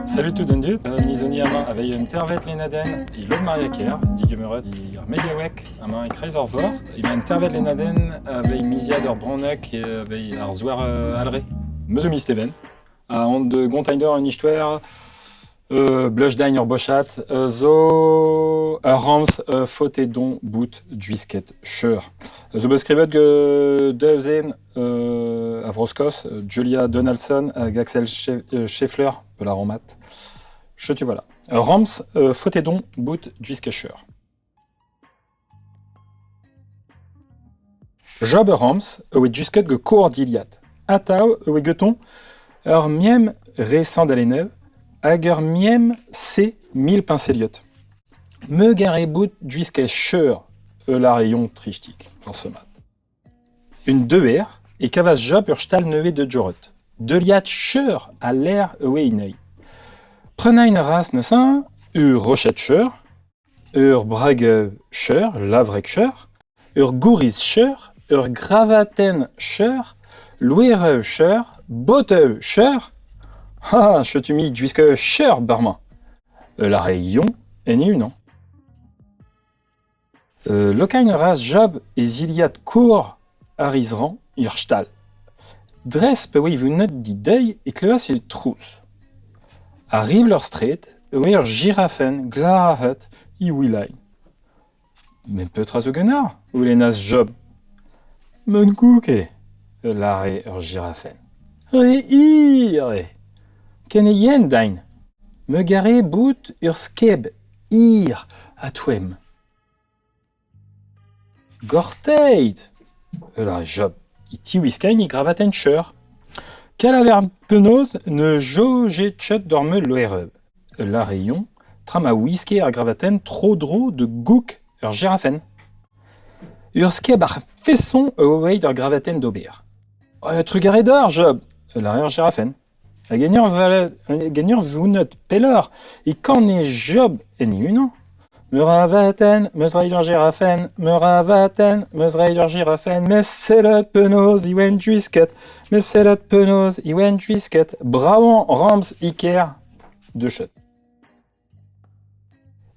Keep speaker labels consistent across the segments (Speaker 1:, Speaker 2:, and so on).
Speaker 1: Salut tout den dut, nizoni ama avait un tervet lenaden, il log mariaker, digemeret, il mediawek, ama et kreiz vor, il m'a un tervet lenaden avait misiad ur bronek et avait ar zouar alre. Mezo mi Steven, a on de gontainder un istwer, blush dain ur bochat, zo rams faute don bout juisket cheur. Zo beskrivet ge devzen a Vroskos, Julia Donaldson, Axel Scheffler, de la romat. Je te voilà. Rams, fautedon, bout, juiscacher. Job Rams, oui jusqu'à ge cour d'Iliad. Atao, oui geton, miem ré sandalenev, hag miem c 1000 pinceliot. Me gare bout juiscacher, la rayon trichtique, dans ce mat. Une 2R, et cavas job ur stal neuve de jorot. De liat cheur à l'air ewe inei. Prenain ras neusin, ur rochet cheur, ur brage cheur, lavrek cheur, ur gouriz cheur, ur gravaten cheur, louereu cheur, boteu cheur. Ah, je tu mis jusque cheur, barman. La rayon, est ni une an. Lokain ras job et ziliat cour arisran ur stal. Dres pe oui vous note dit deuil et cleva c'est trousse. A Ribler Street, ur girafen glahet i wilain. Mais peut-être zo gunnar, ou les nas job. Mon kouke, l'arrêt ur girafen. Re. Kenne yen dain. Me gare bout ur skeb, ir, a twem. Gorteit, la job. Iti wiskain i gravaten cheur. Calaver penaos ne jauge tchot dorme loereb. La rayon, tram a whisker ar gravaten trop dro de gouk ur girafen. Ur skeb ar fesson oeid ur gravaten d'ober. Trugare d'or, job, la ur girafen. A gagneur vunot pelor, e kan e job en unan. Me ravaten, meus raid ur girafen, me ravaten, meus raid ur girafen, mes selot penaos i wen juisket, mes selot penaos i wen juisket, braon rams iker de chut.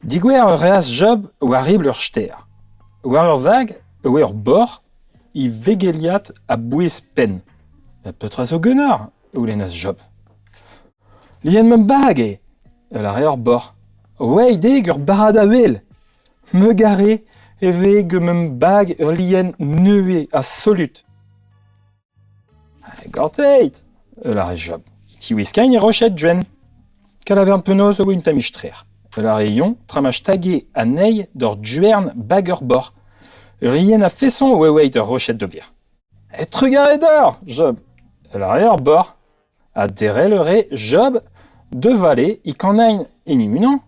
Speaker 1: Digwer ur reas job war ribl ur ster. War ur vag, ur bor, i vegeliat a bouez pen. Petra zo gunnar, ou lennas job. Lien mem bag la re ur bor. Wei deg ur barad a vel. Me gare eve ge mem bag ur lien neue a solut. Gorteit, la re job. Ti wiskain e rochet djen. Kalaver penaos o un tamichtrer. La rayon tramach tage a nei d'or djuern bag ur bor. Ur lien a fesson weit ur rochet de bir. Et trugare d'or, job. La re ur bor. A derel re job de vale i kanain eni unan.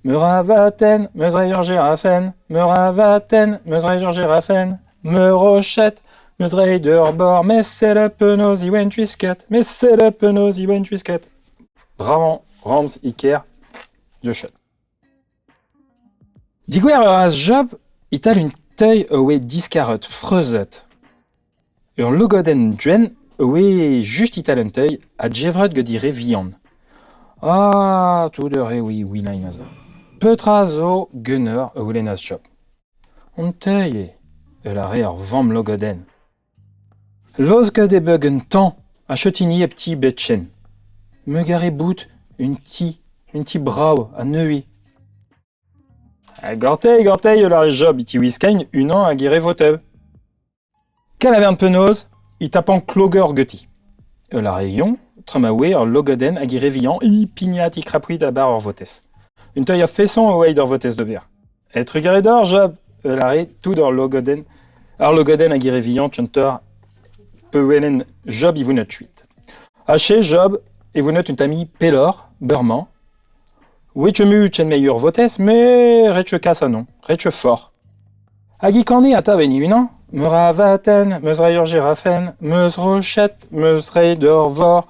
Speaker 1: Me ravaten, meus raid ur girafen, me ravaten, meus raid ur girafen, me rochet, meus raid ur bor, mes selot penaos i wen juisket, mes selot penaos i wen juisket. Bravan, rams, iker, de chut. Digwer ur as job, ital un teuil oe diskarot freuzet. Ur logoden djen oe just ital un teuil a djevret ge dire vian. Ah, tout de re oui nain aza. Petra zo gunner o lennas job. On teuille la re ur vamm logoden. Loz ket e bug un tan a chetini e pti betchen. Me gare bout un ti brao a neui. Gortei la re job iti wiskain unan a gire votev. Kalaver penaos, i tapan kloger geti. La rayon, tramawe ur logoden a gire vian i pignat i krapouid a bar ur votes. Un teuil a fesson o eid ur votes d'ober. Et trugare d'or, job, la re tout ur logoden. Ar logoden a gire vian tchunter peu wenen job i vunot chuit. Hache job e vunot un tami pelor, beurman. Ouetche mu chen meilleur votes, mais retche kassanon, retche fort. Hag i kane a ta veni unan, me ravaten, meus raid ur girafen, meus rochet, meus raid ur vor,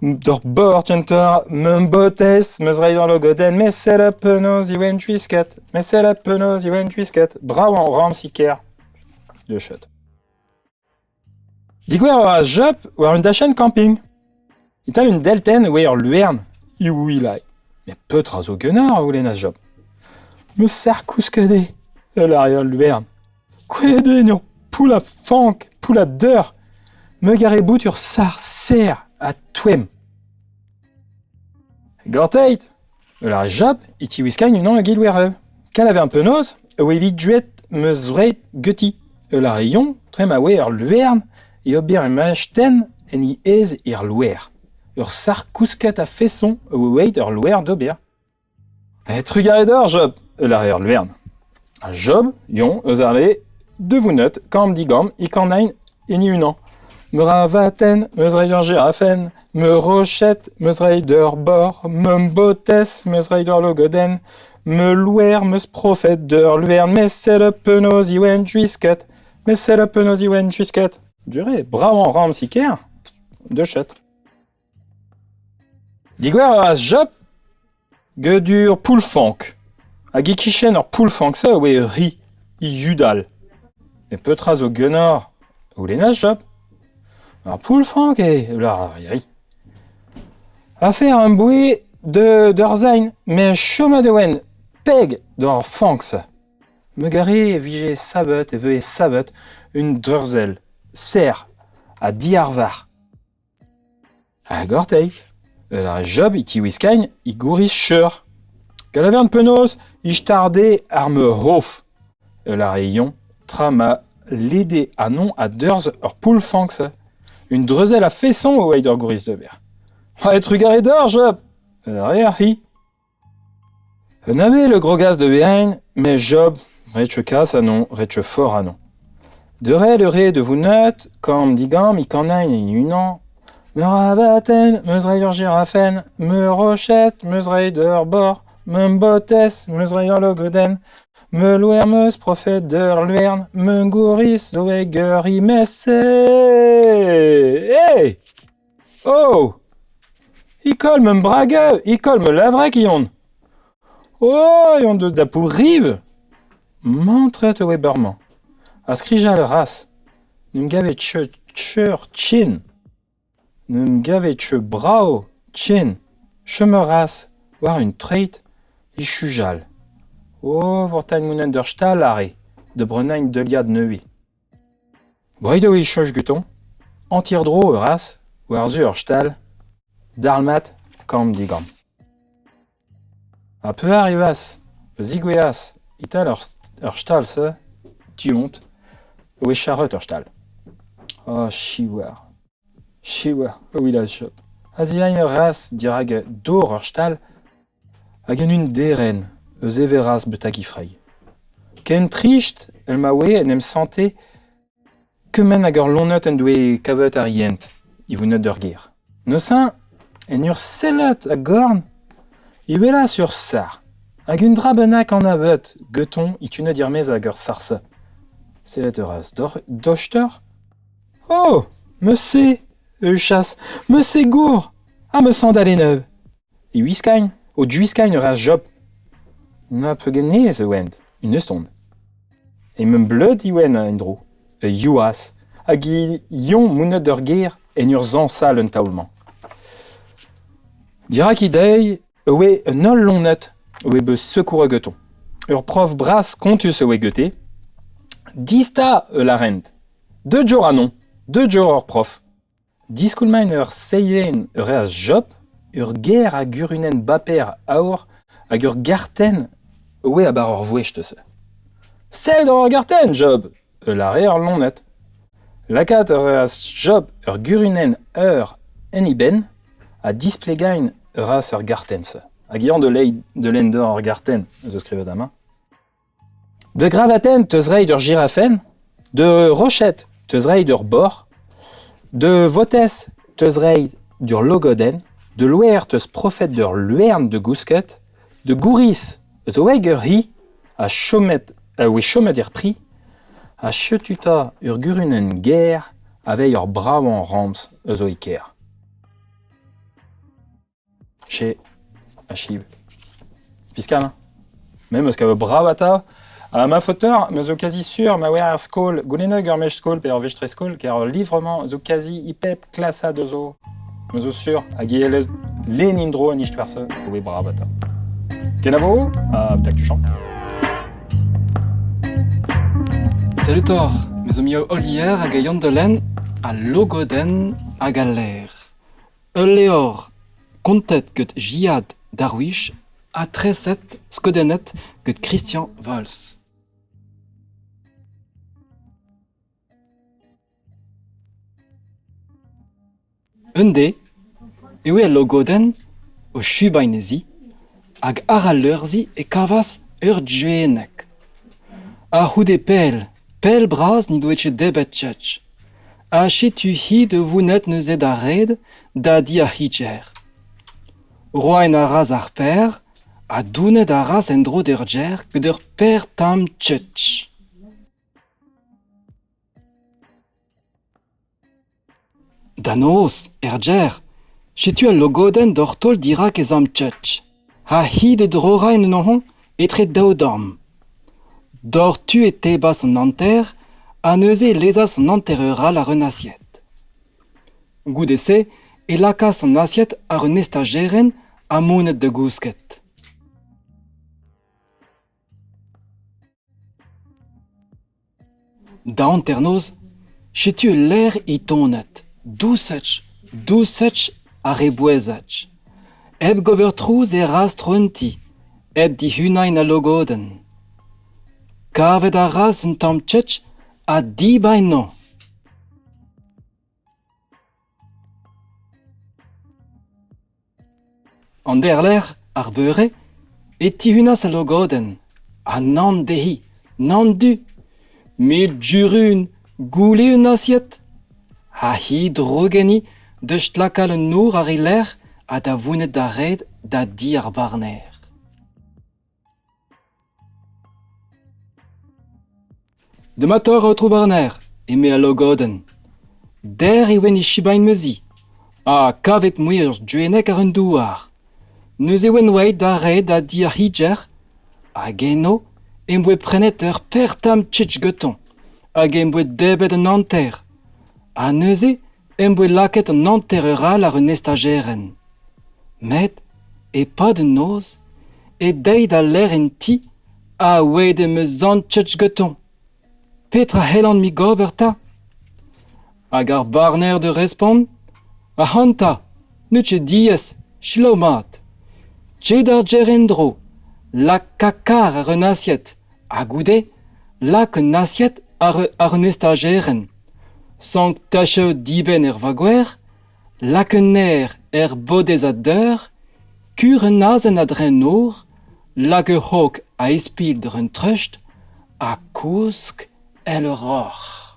Speaker 1: d'or bor tchenter, mem botes, meus raid ur logoden, mes selot penaos i wen juisket, mes selot penaos i wen juisket, bravan rams iker de chut. Digwer ur as job war un dachen camping. Ital un delten oe ur luern iouilai. Mais petra zo gunnar ou les job. Me sar kouskade, l'arrière luerne. Kwede nur poula fank, poula deur. Me gare bout ur sar ser à twem. Gorteit, la job, iti wiskain unan a gilwer. Qu'elle avait un peu nose, oui duet me zreit guti. La rayon, très ma ur luerne, et ober e machten, en I ez ir louer. Ur sar kousket a fesson, weit ur louer d'ober. Et trugare d'or, job, l'arrière luerne. A job, yon, eus arle, de vous note, kam digam, I kannain, en I unan. Me ravaten, meus reider girafen, me rochette, meus reider bor, me botes, meus reider logoden, me louer, meus profet d'ur luerne, mais c'est le penaos iwen juisket, mais c'est le penaos iwen juisket. Duré, bravan ram siker, de chet. Digwer as job, gedur poulfank. A gekichen ur poulfank se, we ri, I judal. Et petra zo gunnar, ou les nas job. Ar poulfank la ri. A faire un bouet d'ur zain, mais choma de wen, peg d'ur fank se. Me gare vije sabet e veu sabet un drurzel, ser, a diarvar. A gorteik, la job iti wiskain, I gouris cheur. Galavern penaos, I starde ar me hof. La rayon, tra ma lede anon a deurz ur poulfank se. Un dreuzel a fesson o oeil d'ur gouris de ber. Et trugare d'or, job. La re hi. N'avait le gros gaz de behain, mais job, retche kas anon, retche fort anon. De re le re de vous note, comme digam, I kannain en unan, me ravaten, meus reider girafen, me rochette, meus reider bor, me botes, meus reider logoden, me louer meus profet d'ur luerne, me gouris zo eger I messe. Hey! Oh! I kol me brage, I kol me lavrek ion. Oh, ion de da pou rive. Mantret o weberman. A skrijal ras. N'em gavet tcheur tchin. N'em gavet tcheu brao tchin. Chemer ras, war un treit, I chujal. Oh, vortañ mounen d'ur stal are, de brenañ de liad neue. Breido I choch guton, antir dro ras, war zu ur stal, darlmat, kam digam. A peu arrivas, zigweas, ital ur stal se, tiont, o e charret ur stal. Oh, chiwar. Chiwar, o village job. Aziañ ur ras dirag dor ur stal, hag en un deren, eus everas betak ifrei. Ken tricht, el ma we en em sante, kemen hag ur lonet en doe kavet ar yent, I vounet d'ur ger. Neuze, en ur sellet a gorn, I wela sur sar, hag un dra bennak an avet, geton, I tunet dirmez hag ur sarse. Sellet ur az dochter? Oh, me se, chas, me se gour, a me sandale neuve. I wiskain, o duiskain ur az job. Na peu genez wend, un eustond. E mem bleud iwen a endro, youas, hag I yon mounet d'ur ger en ur zansal un taoulman. Dirak I deuil, ewe un ol lonet, ewe beus secour a geton. Ur prof bras kontus ewe gete, dista la rent. 2 jours anon, 2 jours ur prof. Diskoulmain ur seilen ur az job, ur ger a gurunen baper aor, hag ur garten ewe a bar ur vouecht se. Sel d'ur garten, job, la re ur lonet. Lakat ur az job ur gurunen ur en iben, a displegain ur az ur garten se. Hag ian de lender ur garten, eus skrivet da main. De gravaten teus reid ur girafen, de rochette teus reid ur bor, de votes teus reid d'ur logoden, de louer teus profet d'ur luerne de gousket, de gouris zo heg ur hi, a chomet ir pri, a chetuta ur gurunen ger, avei ur bravan rams zo iker. Che, a chiv. Piskam, même eus ka bravata, a ma fauteur, me zo quasi sûr, ma wer ar skol, gouleneg ur mech skol pe ur vechtre skol, car livrement zo quasi ipep klasa de zo. Me zo sûr, hag Lenindro an ishtverse, oui bravata. Kenavo, peut-être que tu chantes.
Speaker 2: Salutor, mes omio olier hag a yandelen a logoden hag a ler. Leor kontet ket jiad darwish a treset skodenet ket Christian Vols. Unde, ewe a logoden o chubainezi hag ara leurzi e kavas ur djuenek. A houde pel braz ni doetche debet tchetch. A chetu hi de vounet neuzet a red da di a hitcher. Roaen a raz ar per, a dounet a raz en dro d'ur djer ket ur per tam tchetch. Da noz, djer, chetu a logoden d'or tol dirak ez am tchetch. Ha hi de drora en nohon etre daodam. D'or tu et tebas an anter, a neuze lezas an anterera la ren assiet. Goudese, e lakas an assiet ar un estageren a mounet de gousket. Da anternoz, chetu l'air i tonet, dousetch a rebouezatch. Eb gober trouz e raz troenti, eb di hunain a logoden. Kavet a raz un tam tchetch a di baino. An derler, ar beure, e tihunas a logoden, a nan dehi, nan du, met jurun, goule un assiet, ha hi drogeni de stlakal un nour ar iler a da vounet da red da di ar barner. De mator a tro barner, eme a logoden. Der e wen e chibain mezi, a kavet mouir djuenek ar un douar. Neus e wen weit da red da di ar hitcher, a geno emboe prenet ur per tam tchetch geton, hag emboe debet an anter. A neuze emboe laket an antereral ar un estageren. Met, e pa de noz, e deid a ler en ti a oed em eus an tchetch geton. Petra helan mi goberta? Hag ar barner de respond? A hanta, nutche dies, chilomat. Tched ar djerendro, la kakar ar un assiet, a goude, lak un assiet ar un estageren. Sank tacheo diben vagwer, lak un er bodez a deur, kur un azen a dren nour, lak hok a espil d'ur un trust, a kousk el roch.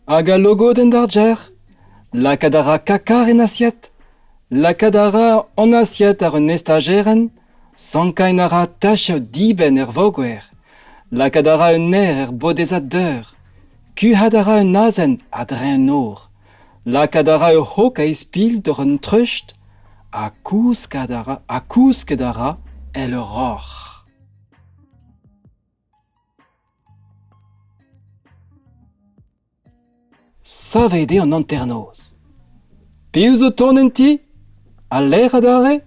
Speaker 2: Hag a logoden d'ar djer, lakadara kakar en assiet, lakadara an assiet ar un estageren, sankain ara tacheo diben vogwer, lakadara un bodez a deur, kuhadara un azen a dren nour, lakadara hok a espil d'ur un trust, a kouskedara el roch. Savede an anternoz. Pius o tonenti? A ler adare?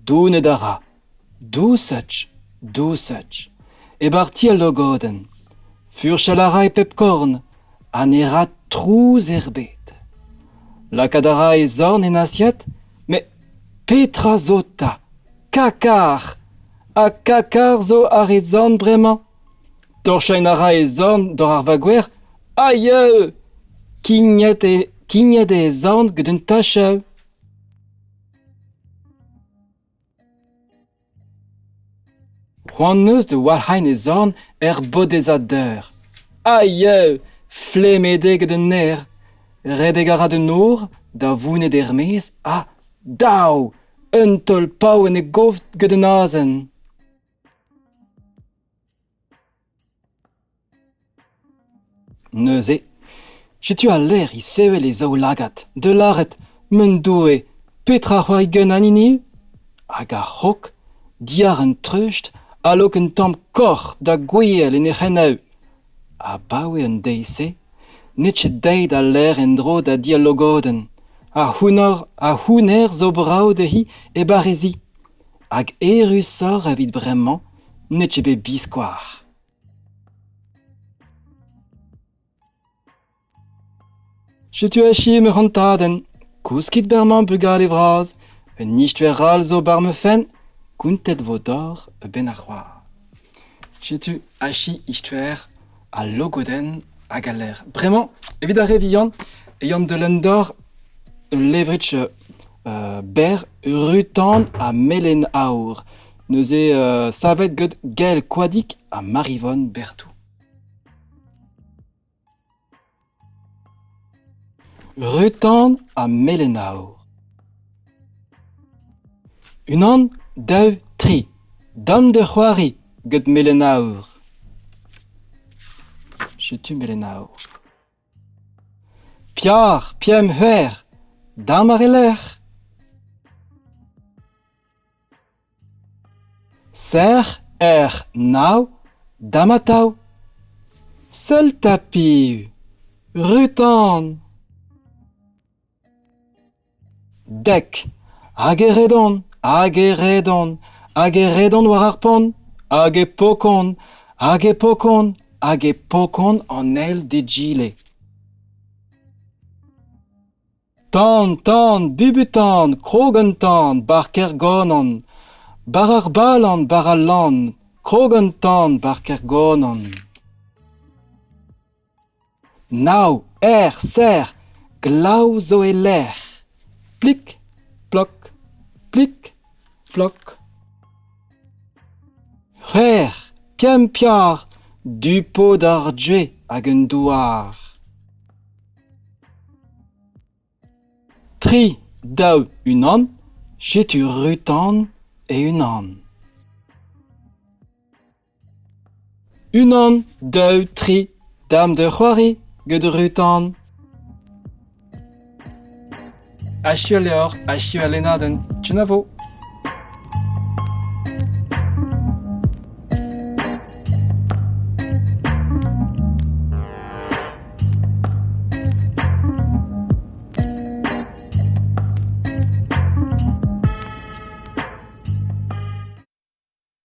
Speaker 2: Dounet dara. Dousetch. E barti a logoden. Furchalara e pepkorn. An era trouz erbet. Lakadara e zorn en assiet, me petra zota. Kakar. A kakar zo ar e zorn bremañ. Torchainara e zorn d'or ar vagwer. Aïe! Kignet e zorn gant un tacheu. C'hoant neus de walhain e zorn bodez a deur. Aïe! Flemede gant un ner. Redeg a ra de nour, da vounet ermez, a daou! Un tol pau en e goft gant un azen. Neuze, setu a ler I sevel e zaou lagat, de laret, men doue, petra c'hoari gun anini? Hag a c'hok, diar un trust, alok un tamm kor da gwirel en e c'heneu. A bawe un deise, Nitche deid a l'air en dro da dialogoden. A houner zo brao de hi e barezi. Hag erusor evit bremañ, nitche be biskoar. Setu achi me rantaden, kouskit berman bugal e vraz, un nistuer al zo bar me fen, kountet vodor e ben ar c'hoar. Setu achi istuer a logoden a galer. Bremañ, evit a revian, e yann de l'endor levrich ber rutan a melen aour. Neuze savet gant gel kwadik a marivon bertou. Rutan a melen aour. Unan, daou, tri. Dam de c'hoari gant melen aour. Setu melen aour. Piar, piem huer, dam ar eler. Ser, nao, dam a tao. Sel tapiu, rutan. Dek, hag e redon, hag e redon, hag e redon war ar pon, hag e pokon, hag e pokon, hag e pokon an el de gile. Tan, tan, bubutan, krogentan, bar kergonan, bar ar balan, bar al lan, krogentan, bar kergonan. Nao, ser, glav zo e ler. Plik, plok, plik, plok. C'hwer, piem piar, du pod ar dwe hag un douar. Tri, daou, unan, setu rutan e unan. Unan, daou, tri, dam de c'hoari gant rutan. Achu a leor, achu a lenaden, tchenavo.